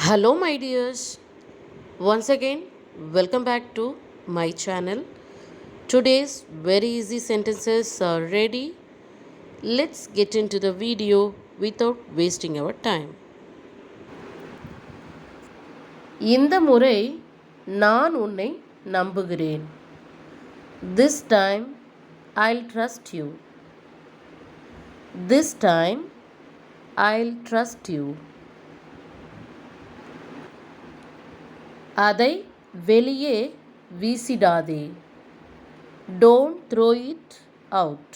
Hello, my dears. Once again, welcome back to my channel. Today's very easy sentences are ready. Let's get into the video without wasting our time. இந்த முறை நான் உன்னை நம்புகிறேன். This time I'll trust you. This time I'll trust you. அதை வெளியே வீசிடாதே. Don't throw it out.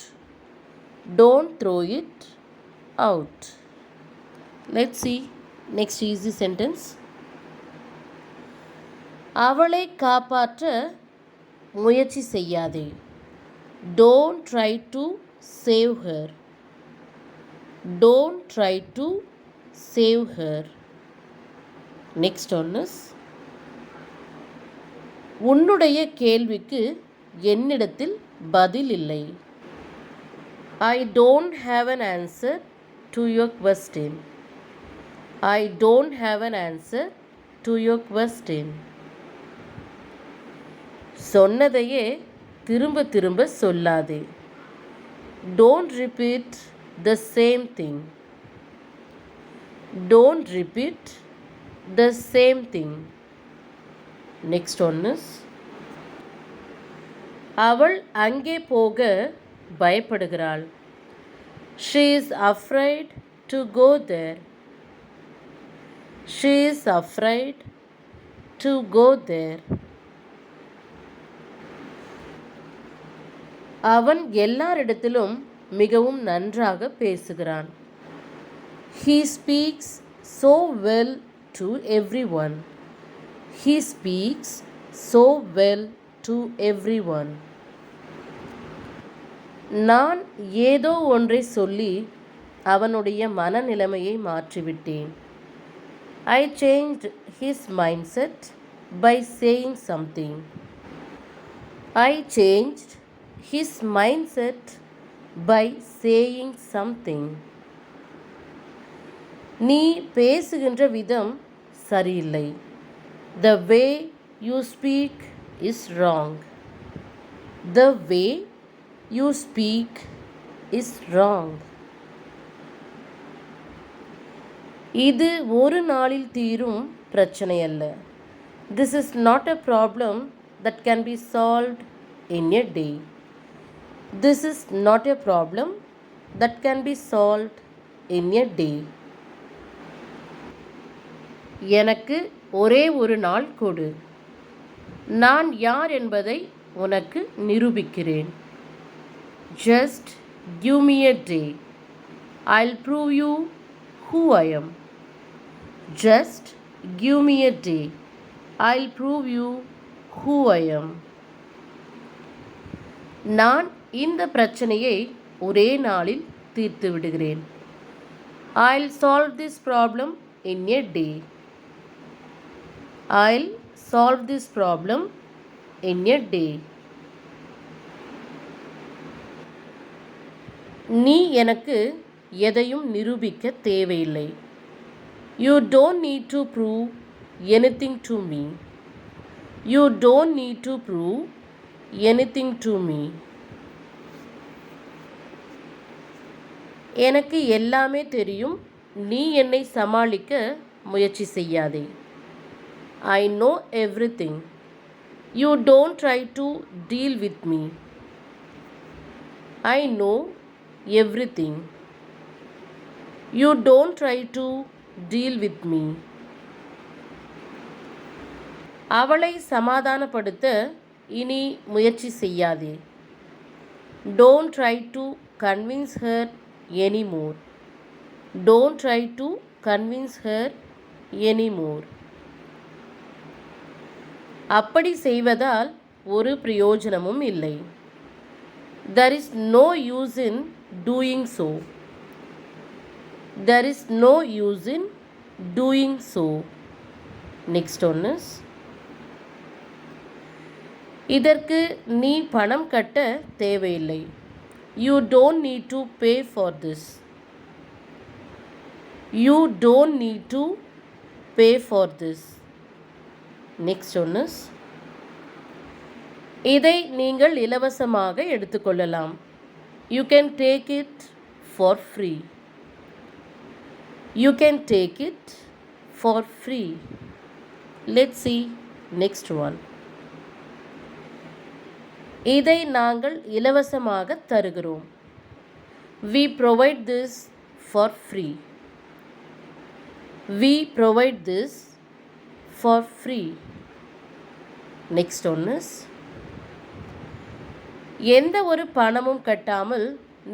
Don't throw it out. Let's see next easy sentence. அவளை காப்பாற்ற முயற்சி செய்யாதே. Don't try to save her. Don't try to save her. Next one is உன்னுடைய கேள்விக்கு என்னிடத்தில் பதில் இல்லை. I don't have an answer to your question. I don't have an answer to your question. சொன்னதையே திரும்ப திரும்ப சொல்லாதே. Don't repeat the same thing. Don't repeat the same thing. Next one is அவள் அங்கே போக பயப்படுகிறாள். She is afraid to go there. She is afraid to go there. அவன் எல்லாரிடத்திலும் மிகவும் நன்றாக பேசுகிறான். He speaks so well to everyone. He speaks so well to everyone. நான் ஏதோ ஒன்றை சொல்லி அவனுடைய மனநிலைமையை மாற்றிவிட்டேன். I changed his mindset by saying something. I changed his mindset by saying something. நீ பேசுகின்ற விதம் சரியில்லை. The way you speak is wrong. The way you speak is wrong. இது ஒரு நாளில் தீரும் பிரச்சனை அல்ல. This is not a problem that can be solved in a day. This is not a problem that can be solved in a day. எனக்கு ஒரே ஒரு நாள் கொடு. நான் யார் என்பதை உனக்கு நிரூபிக்கிறேன். Just give me a day. I'll prove you who I am. Just give me a day. I'll prove you who I am. நான் இந்த பிரச்சனையை ஒரே நாளில் தீர்த்து விடுகிறேன். I'll solve this problem in a day. I'll solve this problem in a day. நீ எனக்கு எதையும் நிரூபிக்க தேவையில்லை. You don't need to prove anything to me. You don't need to prove anything to me. எனக்கு எல்லாமே தெரியும். நீ என்னை சமாளிக்க முயற்சி செய்யாதே. I know everything. You don't try to deal with me. I know everything. You don't try to deal with me. அவளை சமாதானப்படுத்த இனி முயற்சி செய்யாதே. Don't try to convince her anymore. Don't try to convince her anymore. அப்படி செய்வதால் ஒரு பிரயோஜனமும் இல்லை. There is no use in doing so. There is no use in doing so. Next one is இதற்கு நீ பணம் கட்ட தேவையில்லை. You don't need to pay for this. You don't need to pay for this. Next one is, இதை நீங்கள் இலவசமாக எடுத்துக்கொள்ளலாம். You can take it for free. You can take it for free. Let's see next one. இதை நாங்கள் இலவசமாக தருகிறோம். We provide this for free. We provide this for free. Next one is, எந்த ஒரு பணமும் கட்டாமல்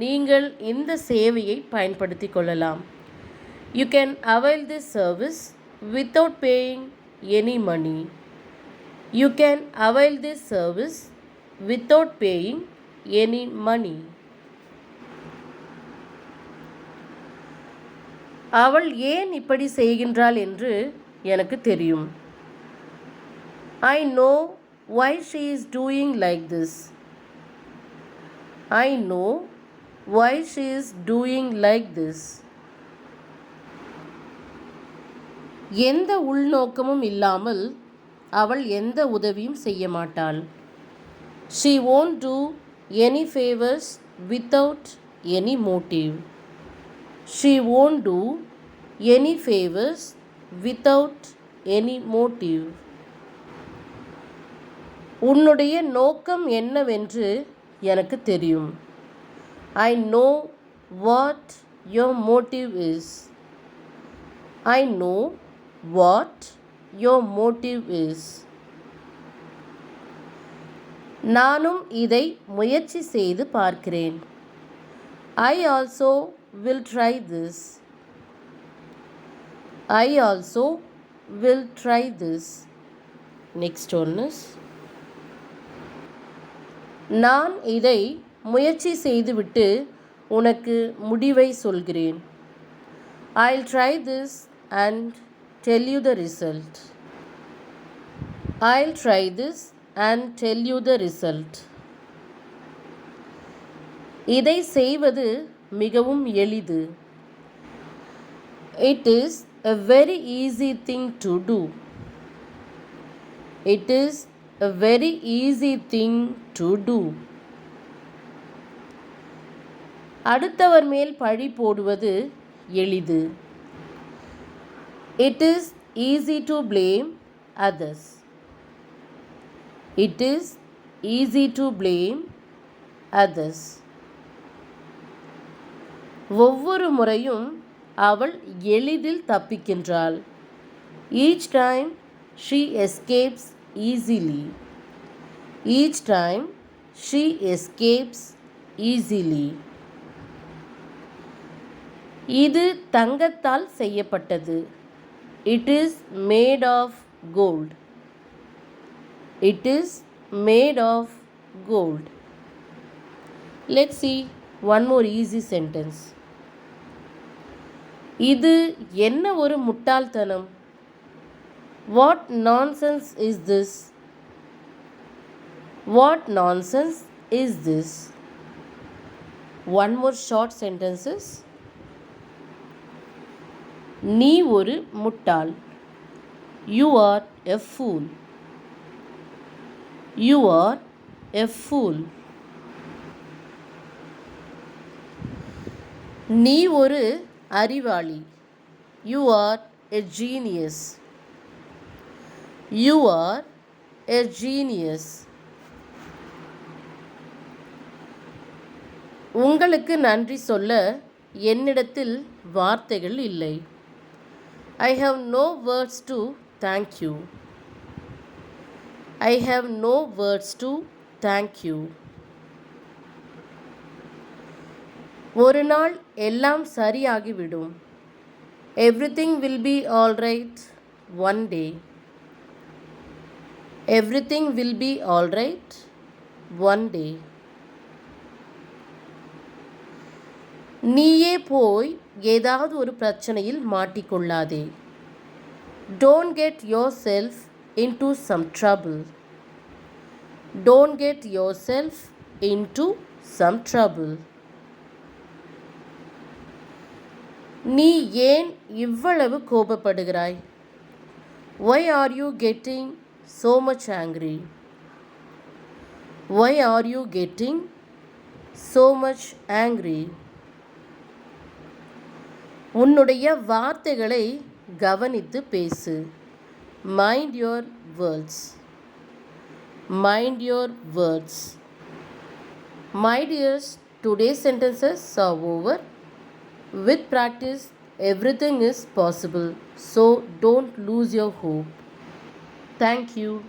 நீங்கள் இந்த சேவையை பயன்படுத்திக் கொள்ளலாம். You can avail this service without paying any money. You can avail this service without paying any money. அவள் ஏன் இப்படி செய்கின்றாள் என்று எனக்கு தெரியும். I know why she is doing like this. I know why she is doing like this. எந்த உள்நோக்கமும் இல்லாமல் அவள் எந்த உதவியும் செய்ய மாட்டாள். She won't do any favors without any motive. She won't do any favors without any motive. உன்னுடைய நோக்கம் என்னவென்று எனக்கு தெரியும். I know what your motive is. I know what your motive is. நானும் இதை முயற்சி செய்து பார்க்கிறேன். I also will try this. I also will try this. Next one is, நான் இதை முயற்சி செய்துவிட்டு உனக்கு முடிவை சொல்கிறேன். I'll try this and tell you the result. I'll try this and tell you the result. இதை செய்வது மிகவும் எளிது. It is a very easy thing to do. It is a very easy thing to do. அடுத்தவர் மேல் பழி போடுவது எளிது. It is easy to blame others. It is easy to blame others. ஒவ்வொரு முறையும் அவள் எளிதில் தப்பிக்கின்றாள். Each time she escapes easily. Each time she escapes easily. இது தங்கத்தால் செய்யப்பட்டது. It is made of gold. It is made of gold. Let's see one more easy sentence. இது என்ன ஒரு முட்டாள்தனம். What nonsense is this? What nonsense is this? One more short sentences. நீ ஒரு முட்டாள். You are a fool. You are a fool. நீ ஒரு அறிவாளி. You are a genius. You are a genius. உங்களுக்கு நன்றி சொல்ல என்னிடத்தில் வார்த்தைகள் இல்லை. I have no words to thank you. I have no words to thank you. ஒரு நாள் எல்லாம் சரியாகிவிடும். Everything will be all right one day. Everything will be all right one day. நீயே போய் ஏதாவது ஒரு பிரச்சனையில் மாட்டிக்கொள்ளாதே. Don't get yourself into some trouble. Don't get yourself into some trouble. நீ ஏன் இவ்வளவு கோபப்படுகிறாய்? Why are you getting so much angry? Why are you getting so much angry? உன்னுடைய வார்த்தைகளை கவனித்து பேசு. Mind your words. Mind your words. My dears, today's sentences are over. With practice, everything is possible. So don't lose your hope. Thank you.